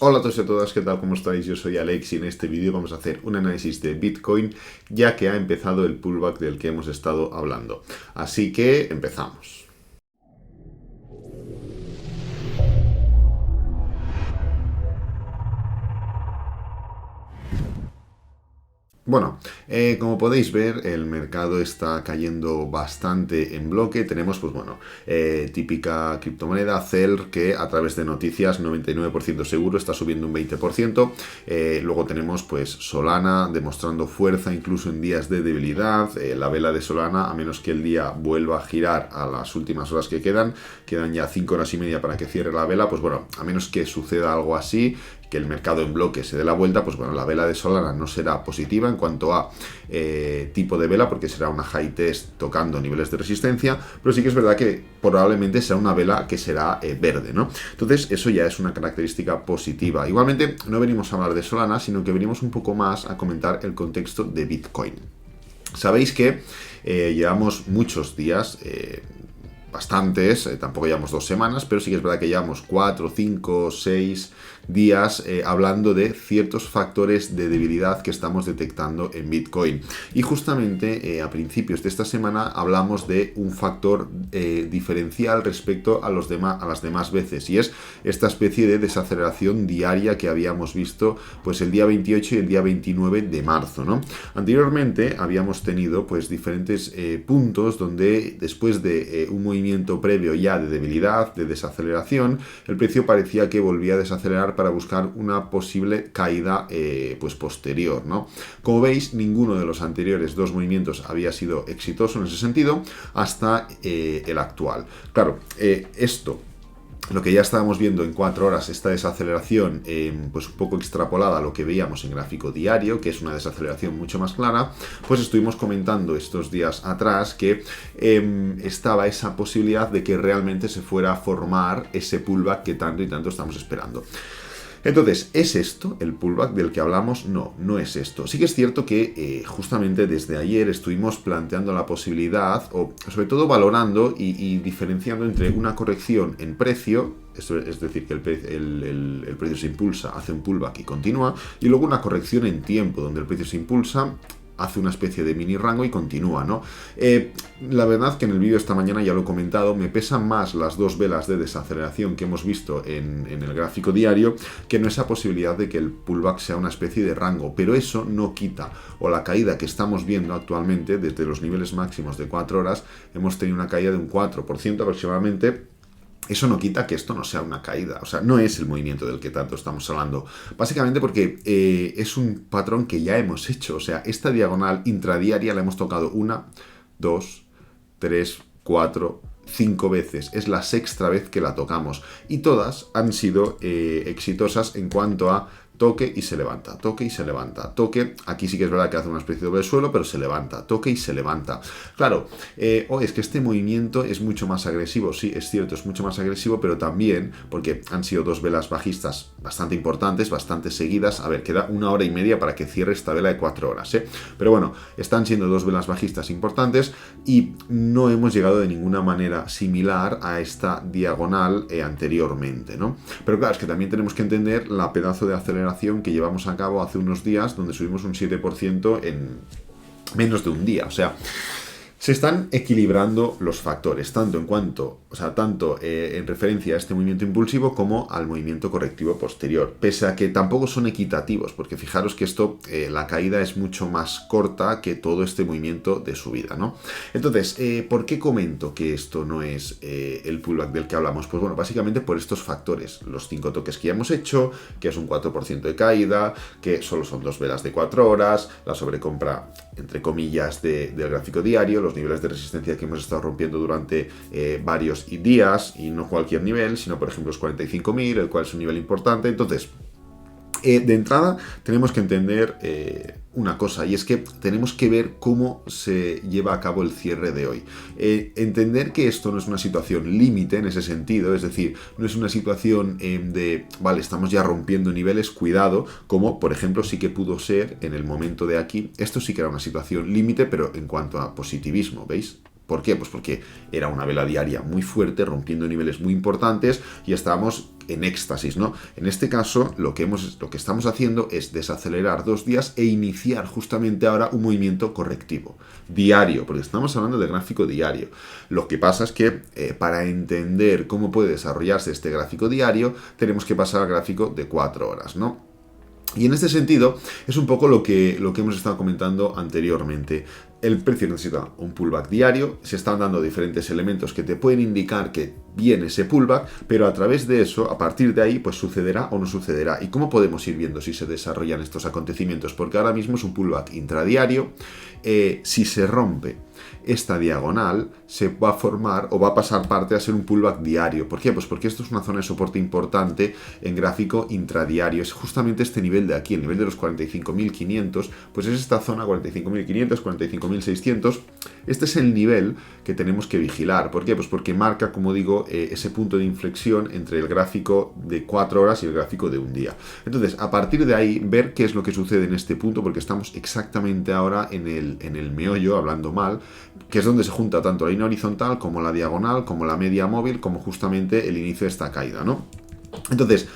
Hola a todos y a todas, ¿qué tal? ¿Cómo estáis? Yo soy Alex y en este vídeo vamos a hacer un análisis de Bitcoin ya que ha empezado el pullback del que hemos estado hablando. Así que empezamos. Bueno, como podéis ver, el mercado está cayendo bastante en bloque. Tenemos, pues bueno, típica criptomoneda, CEL, que a través de noticias 99% seguro está subiendo un 20%. Luego tenemos, pues, Solana demostrando fuerza incluso en días de debilidad. La vela de Solana, a menos que el día vuelva a girar a las últimas horas que quedan ya 5 horas y media para que cierre la vela, pues bueno, a menos que suceda algo así, que el mercado en bloque se dé la vuelta, pues bueno, la vela de Solana no será positiva en cuanto a tipo de vela, porque será una high test tocando niveles de resistencia, pero sí que es verdad que probablemente será una vela que será verde, ¿no? Entonces eso ya es una característica positiva. Igualmente no venimos a hablar de Solana, sino que venimos un poco más a comentar el contexto de Bitcoin. Sabéis que llevamos muchos días, bastantes, tampoco llevamos 2 semanas, pero sí que es verdad que llevamos 4, 5, 6 días hablando de ciertos factores de debilidad que estamos detectando en Bitcoin. Y justamente a principios de esta semana hablamos de un factor diferencial respecto a las demás veces, y es esta especie de desaceleración diaria que habíamos visto pues el día 28 y el día 29 de marzo, ¿no? Anteriormente habíamos tenido pues diferentes puntos donde después de un movimiento previo ya de debilidad, de desaceleración, el precio parecía que volvía a desacelerar para buscar una posible caída pues posterior, ¿no? Como veis, ninguno de los anteriores 2 movimientos había sido exitoso en ese sentido hasta el actual. Claro, lo que ya estábamos viendo en 4 horas, esta desaceleración pues un poco extrapolada a lo que veíamos en gráfico diario, que es una desaceleración mucho más clara, pues estuvimos comentando estos días atrás que estaba esa posibilidad de que realmente se fuera a formar ese pullback que tanto y tanto estamos esperando. Entonces, ¿es esto el pullback del que hablamos? No, no es esto. Sí que es cierto que justamente desde ayer estuvimos planteando la posibilidad, o sobre todo valorando y diferenciando entre una corrección en precio, es decir, que el precio se impulsa, hace un pullback y continúa, y luego una corrección en tiempo, donde el precio se impulsa, hace una especie de mini rango y continúa, ¿no? La verdad que en el vídeo esta mañana ya lo he comentado, me pesan más las 2 velas de desaceleración que hemos visto en el gráfico diario que no esa posibilidad de que el pullback sea una especie de rango, pero eso no quita, o la caída que estamos viendo actualmente desde los niveles máximos de 4 horas, hemos tenido una caída de un 4% aproximadamente. Eso no quita que esto no sea una caída, o sea, no es el movimiento del que tanto estamos hablando, básicamente porque es un patrón que ya hemos hecho, o sea, esta diagonal intradiaria la hemos tocado 1, 2, 3, 4, 5 veces, es la 6ª vez que la tocamos, y todas han sido exitosas en cuanto a toque y se levanta, toque y se levanta, toque, aquí sí que es verdad que hace una especie de doble suelo, pero se levanta, toque y se levanta. Claro, es que este movimiento es mucho más agresivo, sí, es cierto, es mucho más agresivo, pero también porque han sido 2 velas bajistas bastante importantes, bastante seguidas. A ver, queda 1 hora y media para que cierre esta vela de 4 horas, pero bueno, están siendo 2 velas bajistas importantes y no hemos llegado de ninguna manera similar a esta diagonal anteriormente, ¿no? Pero claro, es que también tenemos que entender la pedazo de aceleración que llevamos a cabo hace unos días, donde subimos un 7% en menos de un día. O sea, se están equilibrando los factores, tanto en referencia a este movimiento impulsivo como al movimiento correctivo posterior, pese a que tampoco son equitativos, porque fijaros que la caída es mucho más corta que todo este movimiento de subida, ¿no? Entonces, ¿por qué comento que esto no es el pullback del que hablamos? Pues bueno, básicamente por estos factores, los 5 toques que ya hemos hecho, que es un 4% de caída, que solo son 2 velas de 4 horas, la sobrecompra, entre comillas, del gráfico diario, los niveles de resistencia que hemos estado rompiendo durante varios días, y no cualquier nivel, sino por ejemplo los 45.000, el cual es un nivel importante. Entonces, de entrada tenemos que entender una cosa, y es que tenemos que ver cómo se lleva a cabo el cierre de hoy. Entender que esto no es una situación límite en ese sentido, es decir, no es una situación vale, estamos ya rompiendo niveles, cuidado, como por ejemplo sí que pudo ser en el momento de aquí. Esto sí que era una situación límite, pero en cuanto a positivismo, ¿veis? ¿Por qué? Pues porque era una vela diaria muy fuerte, rompiendo niveles muy importantes y estábamos en éxtasis, ¿no? En este caso, lo que estamos haciendo es desacelerar 2 días e iniciar justamente ahora un movimiento correctivo, diario, porque estamos hablando de gráfico diario. Lo que pasa es que para entender cómo puede desarrollarse este gráfico diario, tenemos que pasar al gráfico de 4 horas, ¿no? Y en este sentido, es un poco lo que hemos estado comentando anteriormente. El precio necesita un pullback diario, se están dando diferentes elementos que te pueden indicar que viene ese pullback, pero a través de eso, a partir de ahí, pues sucederá o no sucederá. ¿Y cómo podemos ir viendo si se desarrollan estos acontecimientos? Porque ahora mismo es un pullback intradiario. Si se rompe esta diagonal, se va a formar o va a pasar parte a ser un pullback diario. ¿Por qué? Pues porque esto es una zona de soporte importante en gráfico intradiario. Es justamente este nivel de aquí, el nivel de los 45.500, pues es esta zona 45.500, 45.600. Este es el nivel que tenemos que vigilar. ¿Por qué? Pues porque marca, como digo, ese punto de inflexión entre el gráfico de 4 horas y el gráfico de un día. Entonces, a partir de ahí, ver qué es lo que sucede en este punto, porque estamos exactamente ahora en el meollo, hablando mal, que es donde se junta tanto la línea horizontal como la diagonal, como la media móvil, como justamente el inicio de esta caída, ¿no? Entonces,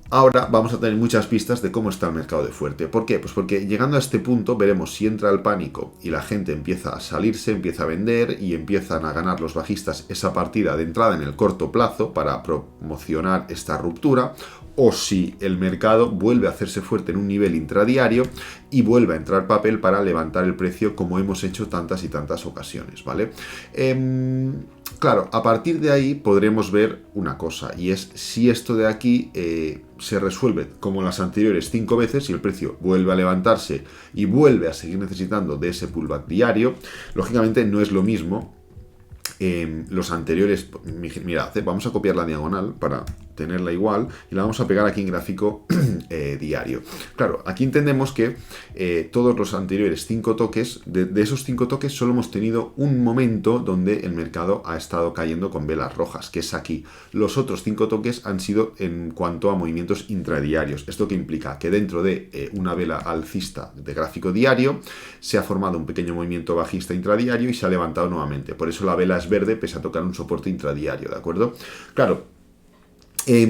ahora vamos a tener muchas pistas de cómo está el mercado de fuerte. ¿Por qué? Pues porque llegando a este punto veremos si entra el pánico y la gente empieza a salirse, empieza a vender y empiezan a ganar los bajistas esa partida de entrada en el corto plazo para promocionar esta ruptura, o si el mercado vuelve a hacerse fuerte en un nivel intradiario y vuelve a entrar papel para levantar el precio como hemos hecho tantas y tantas ocasiones, ¿vale? Claro, a partir de ahí podremos ver una cosa, y es si esto de aquí se resuelve como las anteriores 5 veces y el precio vuelve a levantarse y vuelve a seguir necesitando de ese pullback diario. Lógicamente no es lo mismo los anteriores. Mirad, vamos a copiar la diagonal para tenerla igual y la vamos a pegar aquí en gráfico diario. Claro, aquí entendemos que todos los anteriores 5 toques, de esos 5 toques solo hemos tenido un momento donde el mercado ha estado cayendo con velas rojas, que es aquí. Los otros 5 toques han sido en cuanto a movimientos intradiarios. ¿Esto qué implica? Que dentro de una vela alcista de gráfico diario se ha formado un pequeño movimiento bajista intradiario y se ha levantado nuevamente. Por eso la vela es verde pese a tocar un soporte intradiario, ¿de acuerdo? Claro.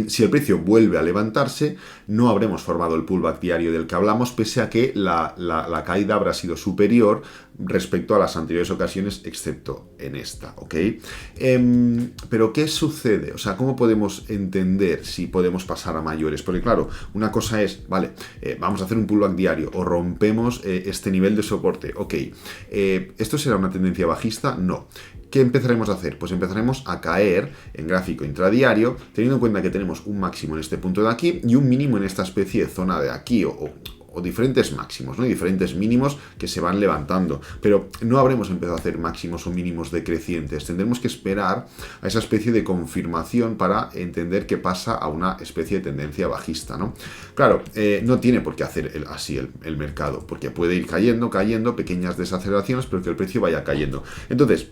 Si el precio vuelve a levantarse, no habremos formado el pullback diario del que hablamos, pese a que la caída habrá sido superior respecto a las anteriores ocasiones, excepto en esta, ¿ok? Pero ¿qué sucede? O sea, ¿cómo podemos entender si podemos pasar a mayores? Porque claro, una cosa es, vale, vamos a hacer un pullback diario o rompemos este nivel de soporte, ok. ¿Esto será una tendencia bajista? No. ¿Qué empezaremos a hacer? Pues empezaremos a caer en gráfico intradiario, teniendo en cuenta que tenemos un máximo en este punto de aquí y un mínimo en esta especie de zona de aquí, o diferentes máximos, ¿no? Y diferentes mínimos que se van levantando. Pero no habremos empezado a hacer máximos o mínimos decrecientes. Tendremos que esperar a esa especie de confirmación para entender qué pasa a una especie de tendencia bajista, ¿no? Claro, no tiene por qué hacer así el mercado, porque puede ir cayendo, pequeñas desaceleraciones, pero que el precio vaya cayendo. Entonces,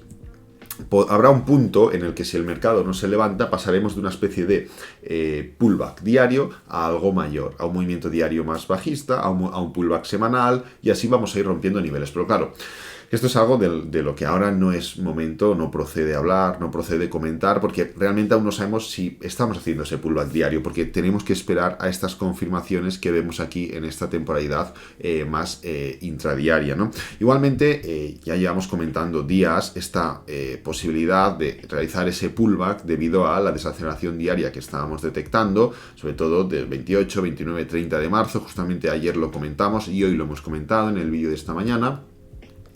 habrá un punto en el que si el mercado no se levanta, pasaremos de una especie de pullback diario a algo mayor, a un movimiento diario más bajista, a un pullback semanal, y así vamos a ir rompiendo niveles. Pero claro, esto es algo de lo que ahora no es momento, no procede hablar, no procede comentar, porque realmente aún no sabemos si estamos haciendo ese pullback diario, porque tenemos que esperar a estas confirmaciones que vemos aquí en esta temporalidad más intradiaria, ¿no? Igualmente, ya llevamos comentando días esta posibilidad de realizar ese pullback debido a la desaceleración diaria que estábamos detectando, sobre todo del 28, 29, 30 de marzo. Justamente ayer lo comentamos y hoy lo hemos comentado en el vídeo de esta mañana.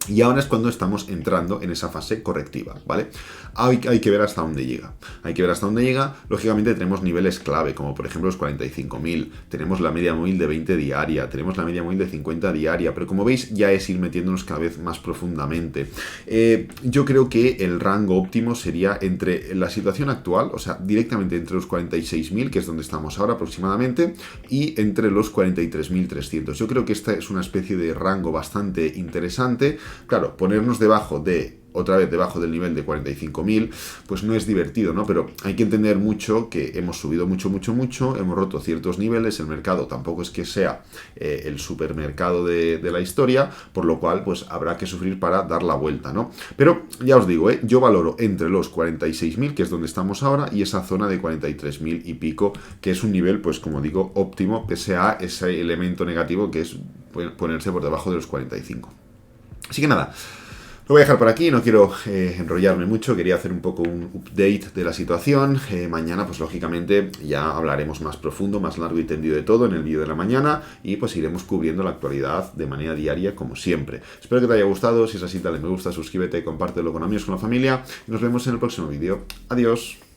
Y ahora es cuando estamos entrando en esa fase correctiva, ¿vale? Hay que ver hasta dónde llega. Hay que ver hasta dónde llega. Lógicamente tenemos niveles clave, como por ejemplo los 45.000. Tenemos la media móvil de 20 diaria. Tenemos la media móvil de 50 diaria. Pero como veis, ya es ir metiéndonos cada vez más profundamente. Yo creo que el rango óptimo sería entre la situación actual, o sea, directamente entre los 46.000, que es donde estamos ahora aproximadamente, y entre los 43.300. Yo creo que esta es una especie de rango bastante interesante. Claro, ponernos debajo de otra vez debajo del nivel de 45.000, pues no es divertido, ¿no? Pero hay que entender mucho que hemos subido mucho, hemos roto ciertos niveles, el mercado tampoco es que sea el supermercado de la historia, por lo cual pues habrá que sufrir para dar la vuelta, ¿no? Pero ya os digo, yo valoro entre los 46.000, que es donde estamos ahora, y esa zona de 43.000 y pico, que es un nivel, pues como digo, óptimo, pese a ese elemento negativo que es ponerse por debajo de los 45. Así que nada, lo voy a dejar por aquí, no quiero enrollarme mucho, quería hacer un poco un update de la situación. Mañana, pues lógicamente, ya hablaremos más profundo, más largo y tendido de todo en el vídeo de la mañana y pues iremos cubriendo la actualidad de manera diaria, como siempre. Espero que te haya gustado, si es así, dale me gusta, suscríbete, compártelo con amigos, con la familia y nos vemos en el próximo vídeo. Adiós.